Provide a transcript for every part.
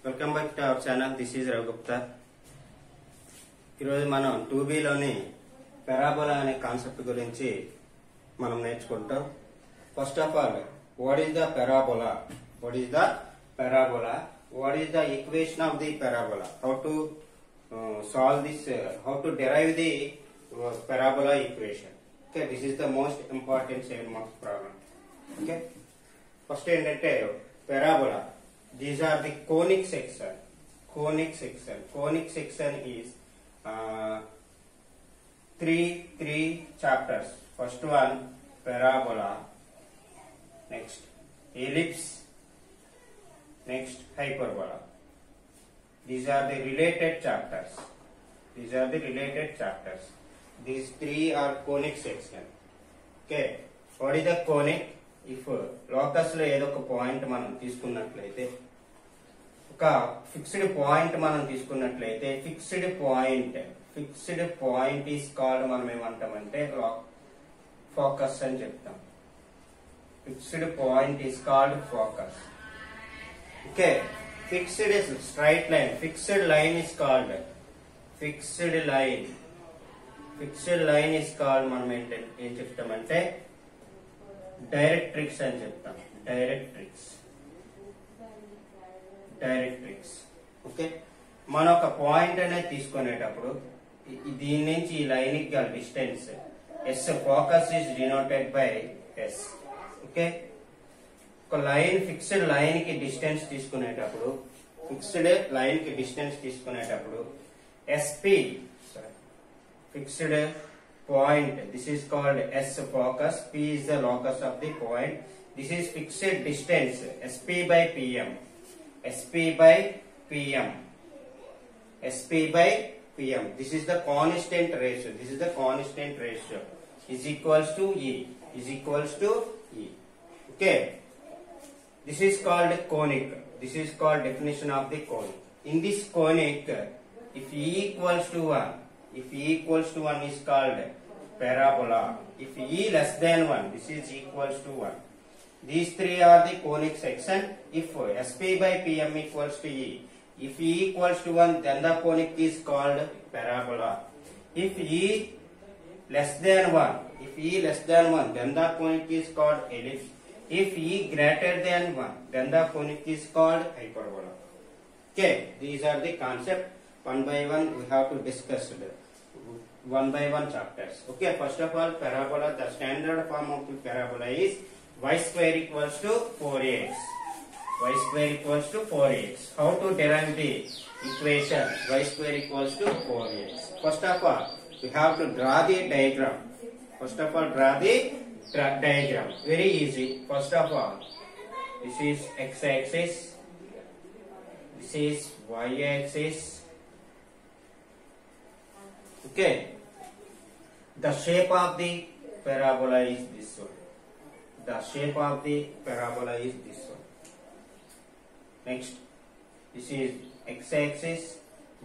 Welcome back to our channel. This is Ravi Gupta. ఈరోజు మనం 2Bలోని parabola అనే కాన్సెప్ట్ గురించి మనం నేర్చుకుంటాం. First of all, what is the parabola? What is the parabola? What is the equation of the parabola? How to solve this, how to derive the parabola equation. Okay, this is the most important 7 marks problem. Okay, first ఏంటంటే parabola, these are the conic section. Conic section is three chapters. First one, parabola, next ellipse, next hyperbola. These are the related chapters. These three are conic section. Okay, what is the conic? If locus లో ఏదో ఒక point మనం తీసుకున్నట్లయితే, ఒక fixed point మనం తీసుకున్నట్లయితే, fixed point is called, మనం ఏమంటామంటే ఫోకస్ అని చెప్తాం. Fixed point is called focus. Okay, fixed is straight line. Fixed line is called మనం ఏం చెప్తామంటే డైరెక్ట్రిక్స్ అని చెప్తాం. డైరెక్ట్రిక్స్. ఓకే, మనం ఒక పాయింట్ అనేది తీసుకునేటప్పుడు దీని నుంచి ఈ లైన్ కి గల distance S. Focus is denoted by S. Okay, ఒక లైన్ ఫిక్స్డ్ లైన్ కి డిస్టెన్స్ తీసుకునేటప్పుడు SP fixed point, this is called S focus, P is the locus of the point. This is fixed distance SP by PM. This is the constant ratio. Is equals to E. Okay, this is called conic. This is called definition of the conic. In this conic, if E equals to 1 is called parabola. If E less than 1, this is equals to 1. These three are the conic section. If SP by PM equals to E, if E equals to 1, then the conic is called parabola. If E less than 1, then the conic is called ellipse. If E greater than 1, then the conic is called hyperbola. Okay, these are the concept. One by one we have to discuss one by one chapters. Okay, first of all, parabola. The standard form of the parabola is y square equals to 4ax. How to derive the equation y square equals to 4ax? First of all, we have to draw the diagram. Very easy. First of all, this is x-axis, this is y-axis. Okay, the shape of the parabola is this one. Next, this is x-axis,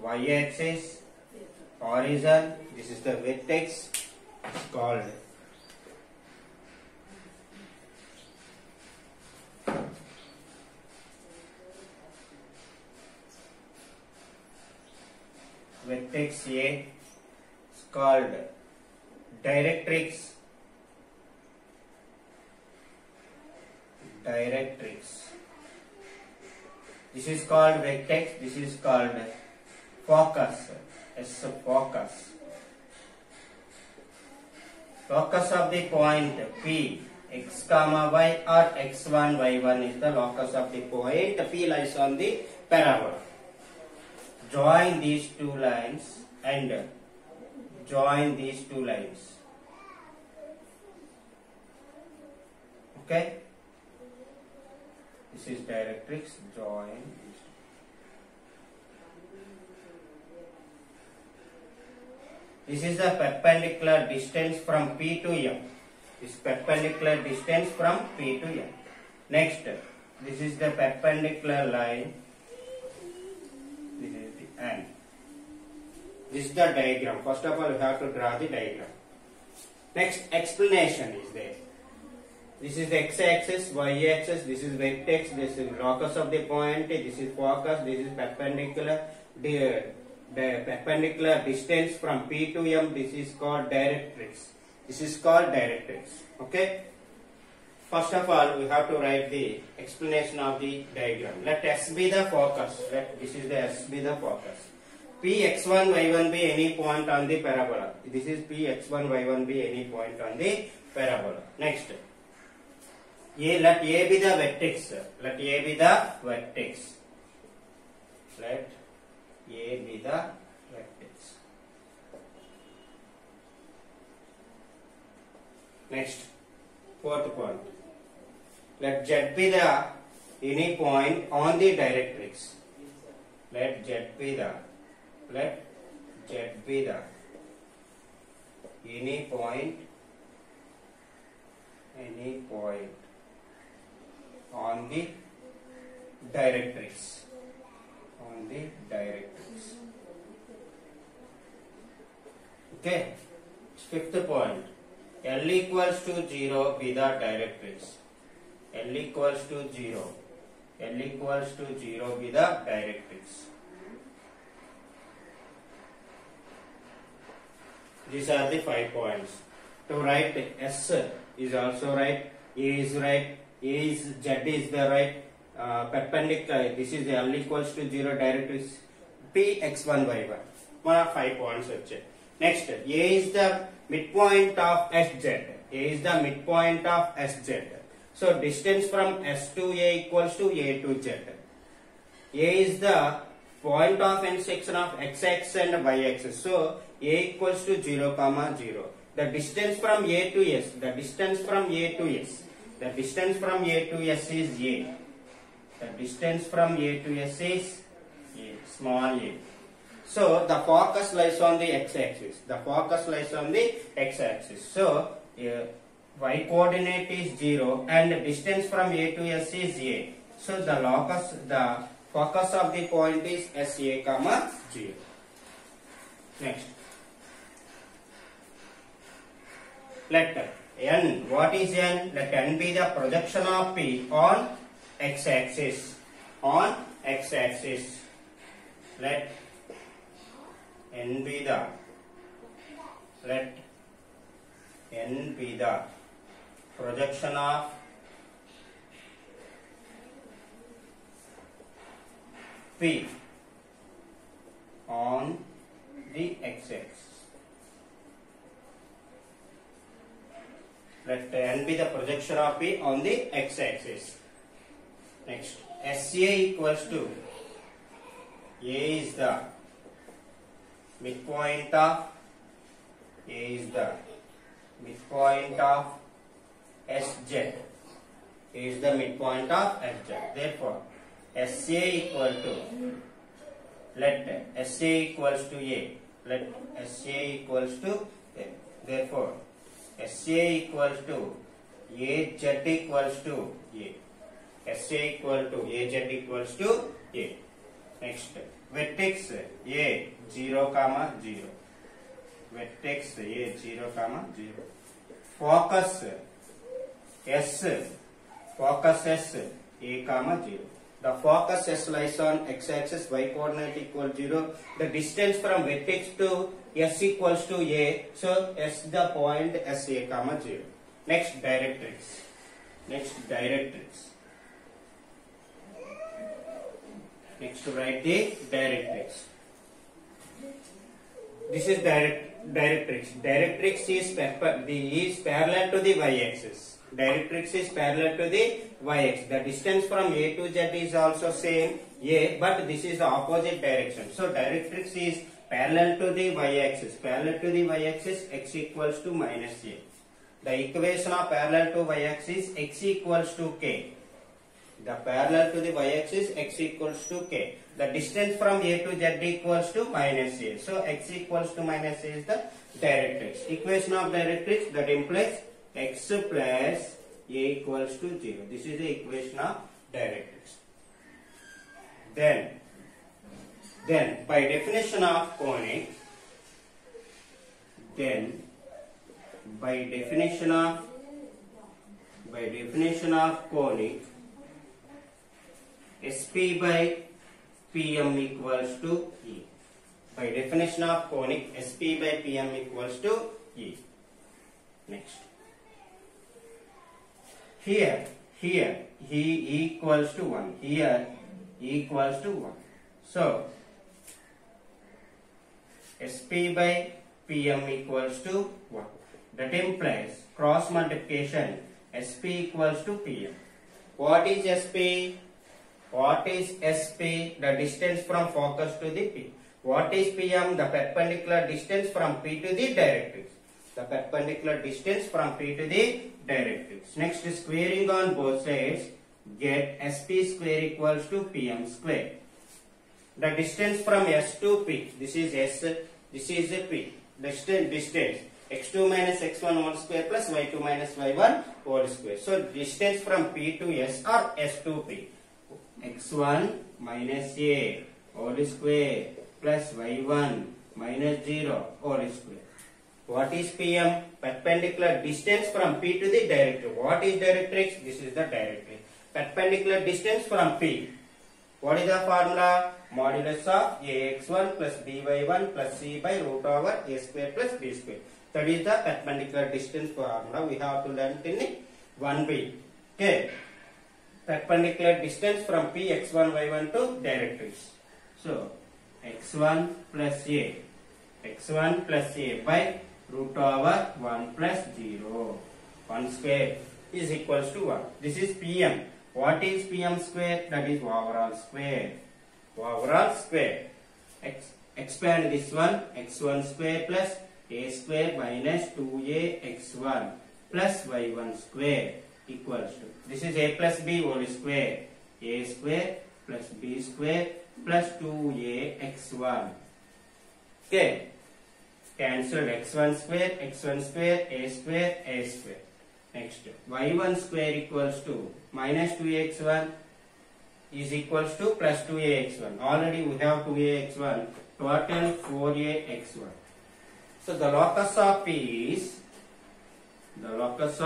y-axis, horizon. This is the vertex. It's called vertex A. It's called directrix. This is called vertex. This is called focus. Locus of the point P, x comma y or x1 y1 is the locus of the point. P lies on the parabola. Join these two lines. Okay, this is directrix. Join these. This is the perpendicular distance from P to M. Next, this is the perpendicular line. This is the end. This is the diagram. First of all, we have to draw the diagram. Next, explanation is there. This is the x-axis, y-axis. This is vertex. This is locus of the point. This is focus. This is perpendicular. The perpendicular distance from P to M. This is called directrix. This is called directrix. Okay. First of all, we have to write the explanation of the diagram. Let S be the focus. This is the S be the focus. P x1 y1 be any point on the parabola. This is P x1 y1 be any point on the parabola. Next. Let A be the vertex. Let A be the vertex. Let A be the vertex. Next, fourth point. Let Z be the any point on the directrix. Let Z be the any point on the directrix. Okay. Fifth point. L equals to 0 be the directrix. L equals to 0 be the directrix. These are the 5 points. To write S is also right, A is right, Z is the right, perpendicular. This is the L equals to 0 directrix. P x1 y1. 5 points. Next, A is the midpoint of SZ. A is the midpoint of SZ. So distance from S to A equals to A to Z. A is the point of intersection of x-axis and y-axis. So A equals to 0, 0. The distance from A to S. The distance from A to S is A. The distance from A to S is A, small a. So the focus lies on the x-axis. So y coordinate is 0 and distance from A to S is A. So the focus of the point is SA, 0. Next. Let N, what is N? Let N be the projection of P on x-axis. Let N be the projection of P on the x-axis. Let N be the projection of P on the x-axis. Next, SA equals to A is the midpoint of SZ. A is the midpoint of SZ. Therefore, SA equal to, let SA equals to A. Let SA equals to A. Therefore, SA equals to AZ equals to A. SA equal to AZ equals to A. Next, vertex A 0, 0. Vertex A 0, 0. Focus S A, 0. The focus S lies on x-axis, y coordinate equal 0. The distance from vertex to S equals to A. So S the point SA, 0. Next, directrix. Next, write the directrix. This is directrix. Directrix is parallel to the y-axis. Directrix is parallel to the y-axis. The distance from A to Z is also same A, but this is the opposite direction. So directrix is parallel to the y-axis. Parallel to the y-axis, x equals to minus A. The equation of parallel to y-axis, x equals to k. The parallel to the y-axis, x equals to k. The distance from A to Z equals to minus A. So x equals to minus A is the directrix. Equation of directrix, that implies x plus A equals to 0. This is the equation of directrix. Then by definition of conic, by definition by definition of conic, SP by PM equals to E. By definition of conic, SP by PM equals to E. Next. Here E equals to 1. Here E equals to 1. So, SP by PM equals to 1. That implies cross multiplication SP equals to PM. What is SP? What is SP? The distance from focus to the P. What is PM? The perpendicular distance from P to the directrix. The perpendicular distance from P to the directrix. Next, squaring on both sides, get SP square equals to PM square. The distance from S to P, this is S, this is P. Distance x2 minus x1 whole square plus y2 minus y1 whole square. So distance from P to S or S to P, x1 minus a whole square plus y1 minus 0 whole square. What is PM? Perpendicular distance from P to the directrix. What is directrix? This is the directrix. Perpendicular distance from P. What is the formula? Modulus of ax1 plus by1 plus c by root over a square plus b square. That is the perpendicular distance formula. We have to learn in 1b. Okay. Perpendicular distance from P x1 y1 to directrix. So x1 plus a by root over 1 plus 0. 1 square is equals to 1. This is PM. What is PM square? That is overall square. Overall square. Expand this one. X1 square plus a square minus 2a x1 plus y1 square equals to. This is a plus b whole square. A square plus b square plus 2a x1. Okay. Cancel x1 square, a square, a square. Next, y1 square equals to minus 2x1 is equals to plus 2ax1. Already we have 2ax1, total 4ax1. So the locus of P is, the locus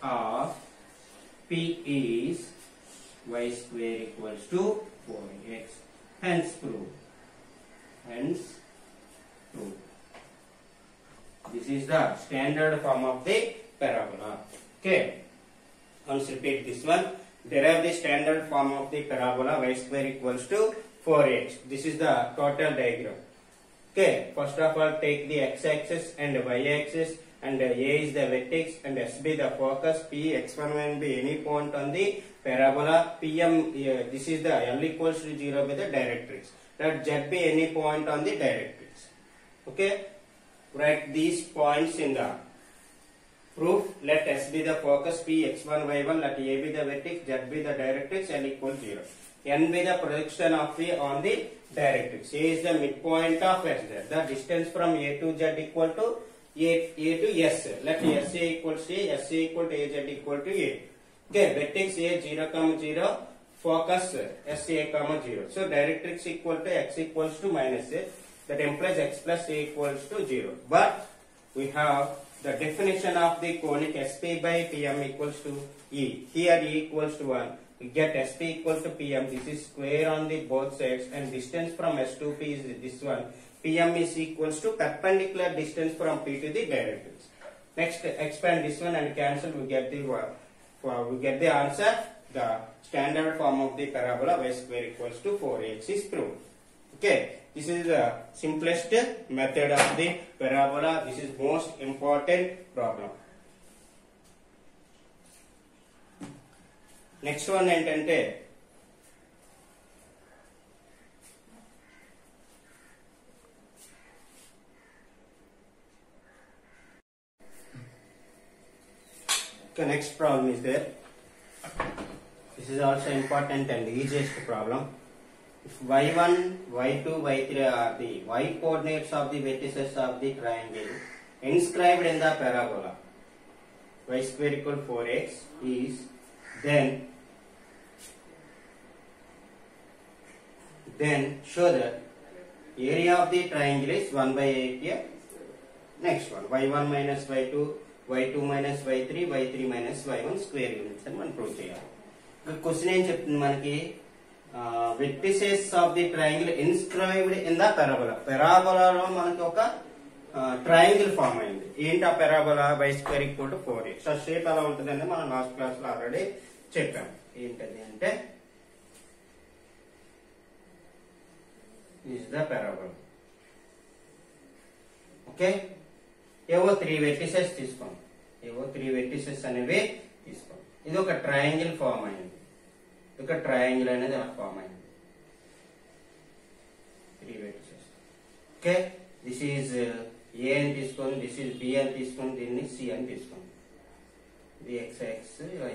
of P is y square equals to 4x. Hence prove. This is the standard form of the parabola. Okay. Once repeat this one. Derive the standard form of the parabola y square equals to 4x. This is the total diagram. Okay. First of all, take the x-axis and y-axis, and A is the vertex and SB the focus. P x1 will be any point on the parabola. PM, this is the L equals to 0 by the directrix. Let Z be any point on the directrix. Okay. Write these points in the proof. Let S be the focus, P x1 y1, let A be the vertex, Z be the directrix, L equals 0. N be the projection of P on the directrix. A is the midpoint of SZ. The distance from A to Z equal to A to S. Let SA equals A, SA equal to AZ equal to A. Okay, vertex A 0, 0, focus SA, 0. So directrix equal to x equals to minus A. That implies x plus a equals to 0. But we have the definition of the conic SP by PM equals to E. Here E equals to 1. We get SP equals to PM. This is square on the both sides, and distance from S to P is this one. PM is equals to perpendicular distance from P to the directrix. Next, expand this one and cancel. We get the answer. The standard form of the parabola y square equals to 4x is proved. Okay. This is the simplest method of the parabola. This is most important problem. Next one ఏంటంటే next problem is there. This is also important and easiest problem. If y1, y2, y3 are the y coordinates of the vertices of the triangle inscribed in the parabola y square equal 4x is, then show that area of the triangle is 1 by 8 here. Next one, y1 minus y2 y2 minus y3 y3 minus y1 square units అని మనం prove చేయాలి. Question ఏం చెప్తుంది మనకి, vertices of the triangle inscribed in the parabola. పెరాబోలాలో మనకి ఒక triangle form అయింది. ఏంటి ఆ parabola? y square equal to 4a. So shape ఎలా ఉంటుందని మనం లాస్ట్ క్లాస్ లో ఆల్రెడీ చెప్పాం. ఏంటది అంటే is the parabola. ఓకే, ఏవో 3 వెర్టిసెస్ తీసుకోండి. ఏవో 3 వెర్టిసెస్ అనేవి తీసుకోండి. ఇది ఒక ట్రయాంగిల్ ఫామ్ అయింది. ఒక ట్రయాంగిల్ అనేది అలా ఫామ్ అయింది. 3 vertices. Okay, this is a అని తీసుకోండి, దిస్ ఈజ్ బి అని తీసుకోండి, దీన్ని సి అని తీసుకోండి. ఇది xx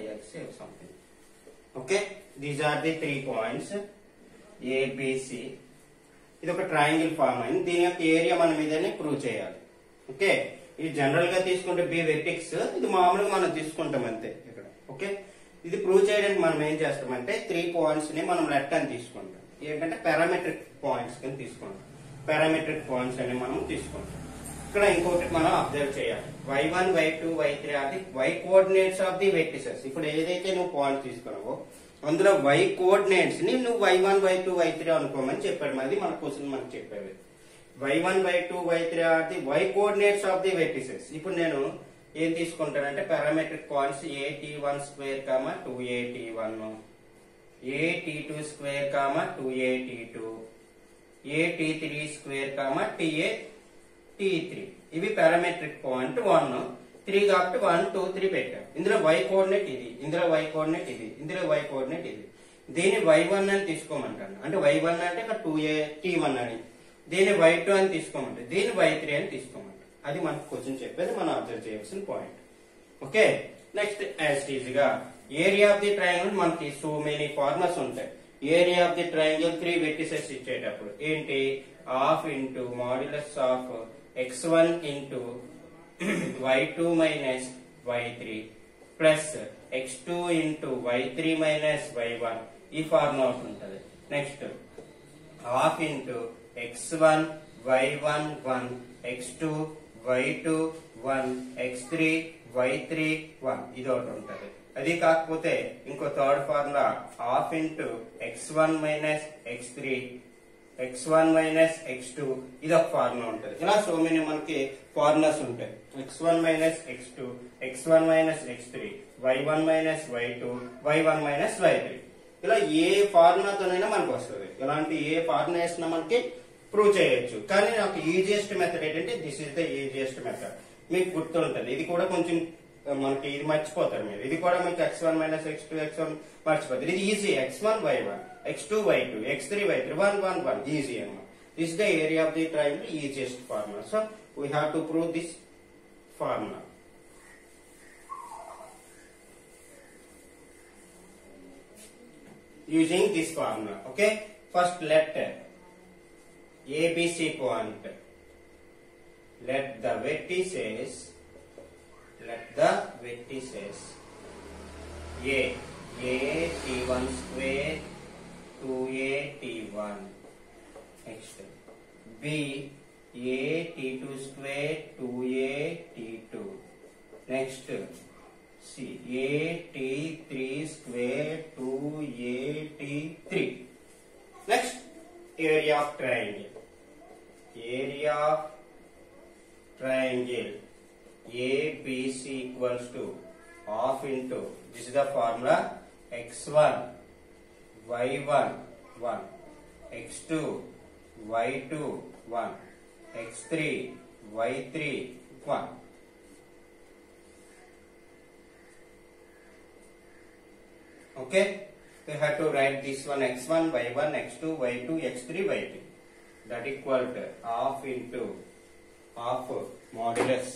yx something. Okay, these are the 3 points ABC. ఇది ఒక ట్రయాంగిల్ ఫామ్ అయింది. దీని యొక్క ఏరియా మనం ఇదని ప్రూవ్ చేయాలి. ఓకే, ఇది జనరల్ గా తీసుకుంటే బి వెర్టెక్స్, ఇది మామూలుగా మనం తీసుకుంటాం అంతే ఇక్కడ. ఓకే, ఇది ప్రూవ్ చేయడానికి మనం ఏం చేస్తామంటే 3 పాయింట్స్ ని మనం లెఫ్ట్ అని తీసుకుంటాం. ఏంటంటే పారామెట్రిక్ పాయింట్స్ కింద తీసుకుంటాం. పారామెట్రిక్ పాయింట్స్ అని మనం తీసుకుంటాం. ఇక్కడ ఇంకొకటి మనం అబ్జర్వ్ చేయాలి. y1 y2 y3 are the y coordinates of the vertices. ఇప్పుడు ఏదైతే నువ్వు పాయింట్ తీసుకున్నావో అందులో y కోఆర్డినేట్స్ ని నువ్వు y1 y2 y3 అనుకోమని చెప్పాడు. అది మన క్వశ్చన్ మనకు చెప్పేది. y1 y2 y3 are the y coordinates of the vertices. ఇప్పుడు నేను ఏం తీసుకుంటానంటే parametric points at1 square 2at1, at2 square 2at2, at3 square tat3. ఇవి పారామెట్రిక్ పాయింట్ 1 3 కాబట్టి 1 2 3 పెట్టాం. ఇందులో y కోఆర్డినేట్ ఇది, ఇందులో y కోఆర్డినేట్ ఇది, ఇందులో y కోఆర్డినేట్ ఇది. దీన్ని y1 అని తీసుకోమంటాను. అంటే y1 అంటే ఇక్కడ 2at1 అని. దీన్ని y2 అని తీసుకోమంటే, దీన్ని y3 అని తీసుకోమంటారు. అది మనకు క్వశ్చన్ చెప్పేది, మనం అబ్జర్వ్ చేయాల్సిన point. Okay, next as is గా ఏరియా ఆఫ్ ది ట్రయాంగిల్ మనకి సో మెనీ ఫార్ములాస్ ఉంటాయి. Area of the triangle 3 vertices ఇచ్చేటప్పుడు ఏంటి, half into modulus of x1 into y2 minus y3 plus x2 into y3 minus y1. ఈ formula ఉంటుంది. Next half into x1 y1 1 x2 y2 1 x3 y3 1. ఇది ఒకటి ఉంటుంది. అది కాకపోతే ఇంకో third formula half into x1 minus x3 x1 minus x2. ఇది ఒక ఫార్ములా ఉంటుంది. ఇలా సో మెనీ మనకి ఫార్ములాస్ ఉంటాయి. x1 minus x2, x1 minus x3, y1 minus y2, y1 minus y3. ఇలా ఏ ఫార్ములాతోనైనా మనకు వస్తుంది. ఇలాంటి ఏ ఫార్ములా వేసినా మనకి ప్రూవ్ చేయొచ్చు. కానీ నాకు ఈజియెస్ట్ మెథడ్ ఏంటంటే this is the easiest method. మీకు గుర్తుంటుంది. ఇది కూడా కొంచెం మనకి ఇది మర్చిపోతారు మీరు. ఇది కూడా మీకు x1 మైనస్ x2 x1 మర్చిపోతారు. ఇది easy. x1 y1 x2 y2 x3 y3 1 1 1 easy అన్నమాట. This is the area of the triangle, easiest formula. So we have to prove this formula. Using this formula. Okay, first let ABC point, let the vertices A t1 square 2at1. Next B a t2 square 2at2. Next C a t3 square 2at3. Next area of triangle. Area of triangle ABC equals to half into, this is the formula, x1 y1 1 x2 y2 1 x3 y3 1. Okay, we have to write this one x1 y1 x2 y2 x3 y3. That equal to half into half modulus.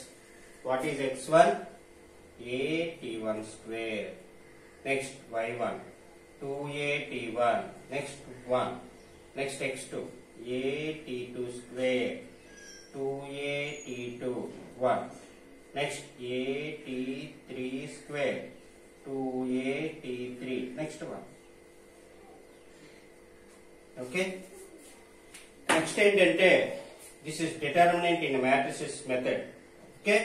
What is x1? at1 square. Next y1 2at1. Next 1. Next x2 at2 square 2at2 1. Next at3 square 2at3. Next one. Okay. Next ఏంటంటే this is determinant in matrices method. Okay.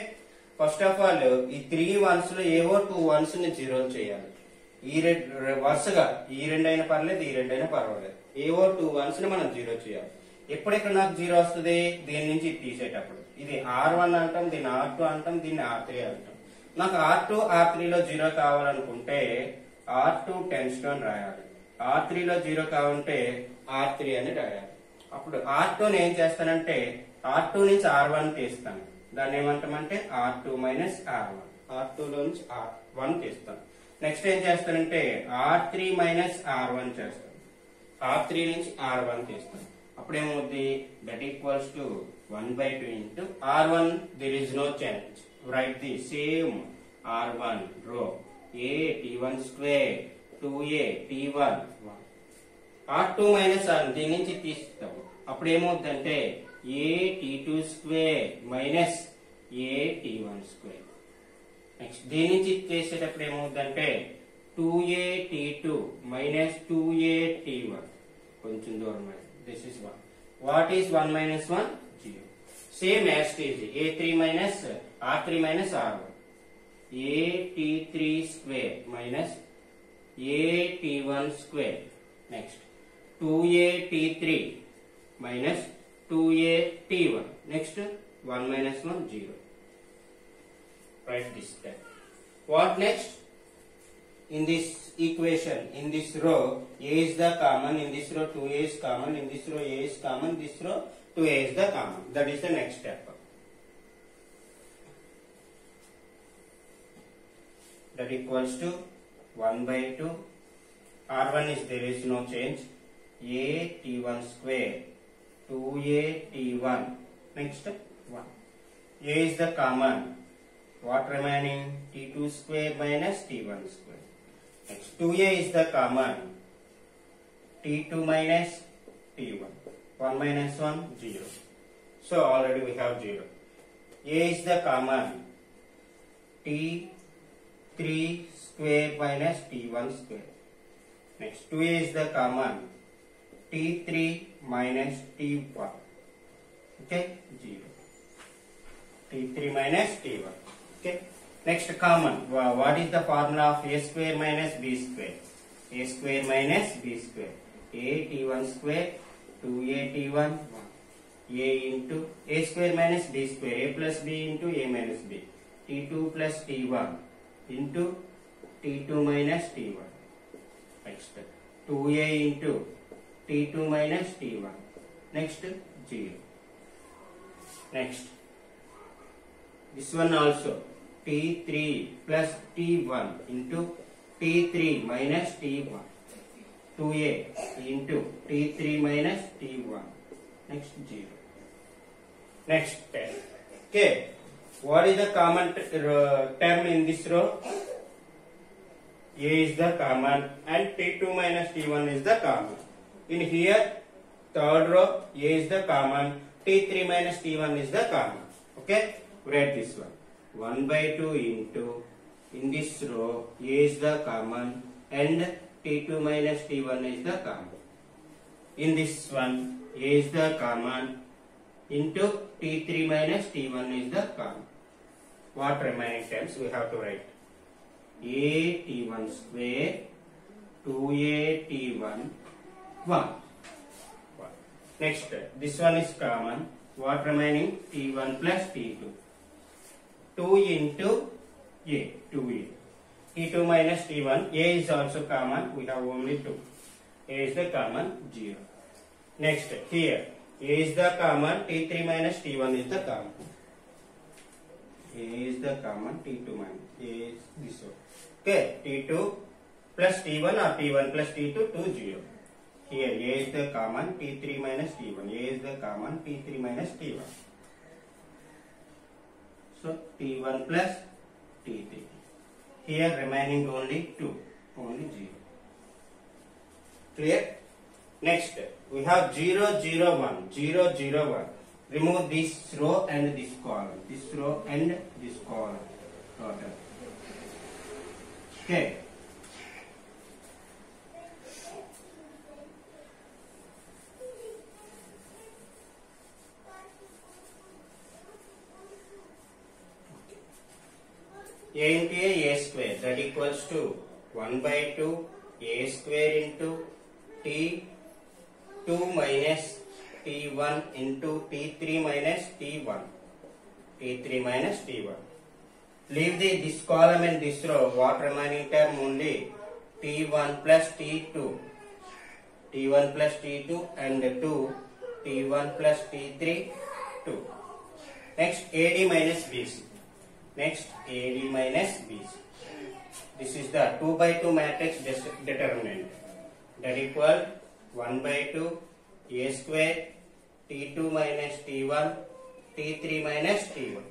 First of all ఈ 3 once లో ఏవో 2 once ని zero చేయాలి. ఈ వరుసగా ఈ రెండైనా పర్లేదు, ఈ రెండైనా పర్వాలేదు, ఏవో 2 వన్స్ ని మనం జీరో చేయాలి. ఎప్పుడెక్కడ నాకు జీరో వస్తుంది? దీని నుంచి తీసేటప్పుడు. ఇది R1 అంటాం, దీన్ని R2 అంటాం, దీన్ని R3 అంటాం. నాకు R2 R3 లో జీరో కావాలనుకుంటే R2 టెన్స్ టు అని రాయాలి. R3 లో జీరో కావాలంటే R3 అని రాయాలి. అప్పుడు R2 ని ఏం చేస్తానంటే R2 నుంచి R1 తీస్తాను. దాన్ని ఏమంటామంటే R2 మైనస్ R1. R2 లో నుంచి R1 తీస్తాను. నెక్స్ట్ ఏం చేస్తానంటే R3 మైనస్ R1 చేస్తాను. R3 నుంచి R1 తీస్తాను. అప్పుడేమవుద్ది? That equals to 1/2 into R1. there is no change. write the same R1 row a t1 square 2a t1 R2 minus R దీని నుంచి తీస్తాము. అప్పుడు ఏమవుద్దంటే a t2 square minus a t1 square. Next దీని నుంచి చేసేటప్పుడు ఏమవుద్దంటే 2a t2 minus 2a t1. కొంచెం దూరం. This is 1. What is 1 minus 1? 0. Same as it is a3 minus R3 minus R1. a t3 square minus a t1 square. Next 2a t3 minus 2a t1. Next 1 minus 1 0. Write this step. What next? In this equation, in this row, a is the common. In this row, 2a is common. In this row, a is common. This row, 2a is the common. That is the next step. That equals to 1/2. R1 is there is no change. A t1 square 2a t1. Next 1. A is the common. What remaining? t2 square minus t1 square. Next 2a is the common. t2 minus t1. 1 minus 1 0. So already we have 0. A is the common. t3 square minus t1 square. Next 2a is the common. t3 minus t1. Okay, 0. t3 minus t1. Okay. Next common. What is the formula of a square minus b square? A square minus b square. A t1 square 2a t1 1. A into a square minus b square. A plus b into a minus b. t2 plus t1 into t2 minus t1. Next 2a into t2 minus t1. Next 0. Next this one also t3 plus t1 into t3 minus t1. 2a into t3 minus t1. Next 0. Next 10. Okay. What is the common term in this row? A is the common and t2 minus t1 is the common. In here, third row, A is the common, t3 minus t1 is the common. Okay, write this one. 1/2 into, in this row, A is the common and t2 minus t1 is the common. In this one, A is the common into t3 minus t1 is the common. What remaining terms we have to write? A t1 square 2a t1 1. Next, this one is common. What remaining? t1 plus t2. 2 into a 2a. t2 minus t1. A is also common. We have only 2. A is the common 0. Next, here A is the common. t3 minus t1 is the common. A is the common. t2 minus A is this one. Okay, t2 plus t1 or t1 plus t2 to 0. Here A is the common, t3 minus t1. A is the common, t3 minus t1. So t1 plus t3. Here remaining only 2, only 0. Clear? Next, we have 0, 0, 1, 0, 0, 1. Remove this row and this column. This row and this column. Total. Okay. a into a square, that equals to 1 by 2 a square into t2 minus t1 into t3 minus t1. t3 minus t1. Leave this column and this row. What remaining term only? t1 plus t2. t1 plus t2 and 2. t1 plus t3, 2. Next AD minus BC. Next AD minus BC. This is the 2 by 2 matrix determinant. That equal 1 by 2 a square t2 minus t1 t3 minus t1.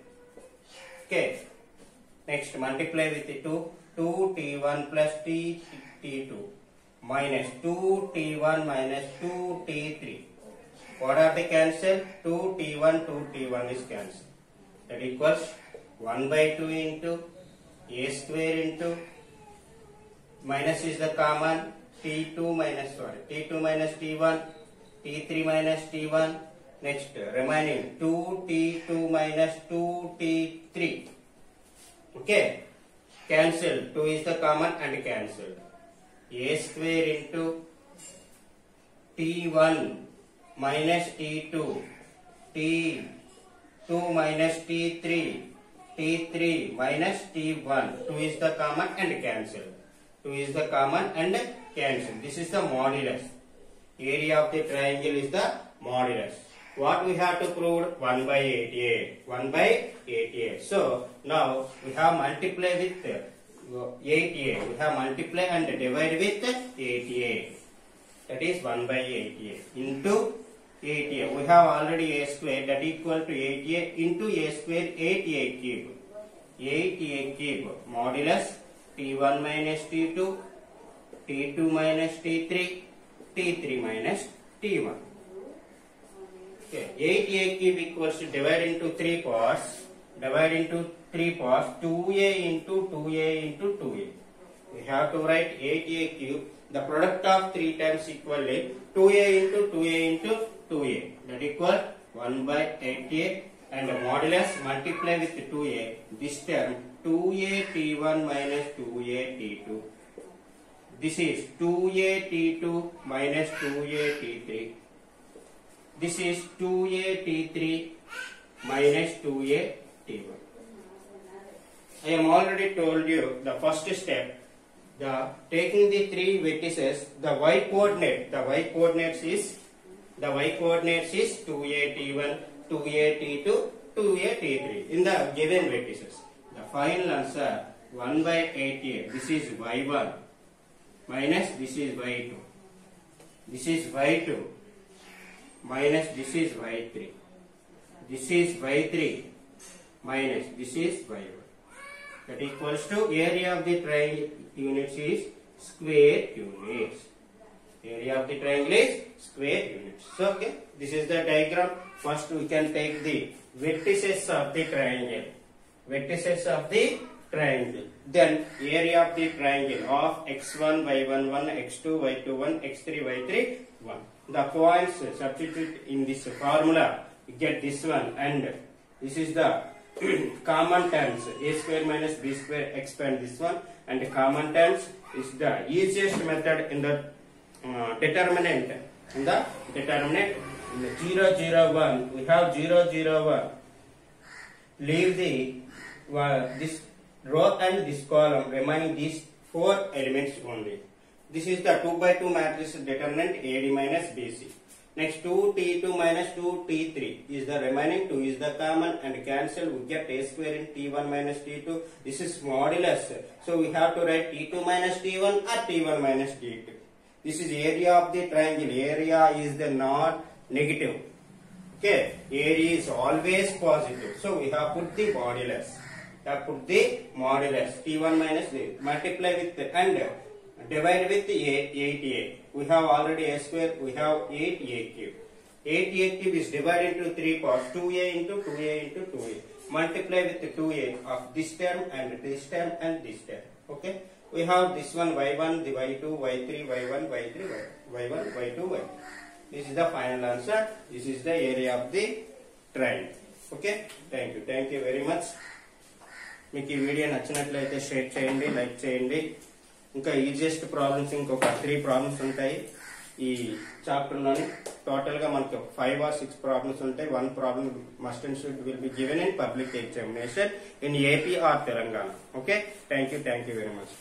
Okay. Next multiply with the 2. 2 t1 plus t2 minus 2 t1 minus 2 t3. What are they cancel? 2 t1 2 t1 is cancelled. That equals 1 by 2 into a square into minus is the common t2 minus t2 minus t1 t3 minus t1. Next remaining 2 t2 minus 2 t3. Okay, cancel. 2 is the common and cancel. A square into t1 minus t2 t2 minus t3 t3 minus t1. 2 is the common and cancel. 2 is the common and cancel. This is the modulus. Area of the triangle is the modulus. What we have to prove? 1 by 88. 1 by 88. So now we have multiply with 88. We have multiply and divide with 88. That is 1 by 88 into 88. We have already a square, that equal to 88 into a square, 88 cube. 88 cube modulus t1 minus t2 t2 minus t3 t3 minus t1. Okay, 88 cube equals to divide into 3 parts. Divide into 3 parts. 2a into 2a into 2a. We have to write 88 cube. The product of 3 times equally 2a into 2a into 2a. That equal 1 by 88 and the modulus multiply with 2a. This term 2a t1 minus 2a t2. This is 2a t2 minus 2a t3. This is 2a t3 minus 2a t1. I am already told you the first step. Taking the 3 vertices, the y coordinates is 2a t1, 2a t2, 2a t3 in the given vertices. The final answer 1 by 88. This is y1 minus this is y2. This is y2 minus this is y3. This is y3 minus this is y1. That equals to area of the triangle units is square units. Area of the triangle is square units. So, okay, this is the diagram. First we can take the vertices of the triangle. Vertices of the triangle. Then area of the triangle of x1, y1, 1, x2, y2, 1, x3, y3, 1. The points substitute in this formula. You get this one, and this is the common terms. A square minus b square, expand this one, and the common terms is the easiest method in the determinant. In the 0, 0, 1, we have 0, 0, 1. Leave the this row and this column, remaining these 4 elements only. This is the 2 by 2 matrix determinant AD minus BC. Next 2t2 minus 2t3 is the remaining, 2 is the common and cancel. We get a square in t1 minus t2. This is modulus. So we have to write t2 minus t1 or t1 minus t2. This is area of the triangle. Area is the not negative. Okay, area is always positive. So we have put the modulus. T1 minus the multiply with the and divide with the 8a. We have already a square. We have 8a cube. 8a cube is divided into 3 parts. 2a into 2a into 2a. Multiply with the 2a of this term and this term and this term. Okay. We have this one y1, the y2, y3, y1, y3, y1, y2, y3. This is the final answer. This is the area of the triangle. Okay. Thank you. Thank you very much. మీకు ఈ video నచ్చినట్లయితే share చేయండి, like చేయండి. ఇంకా easiest problems ఇంకొక 3 problems ఉంటాయి ఈ chapter లోని. టోటల్ గా మనకి 5 or 6 ప్రాబ్లమ్స్ ఉంటాయి. 1 problem must and should will be given in public examination in AP or Telangana. Okay, thank you very much.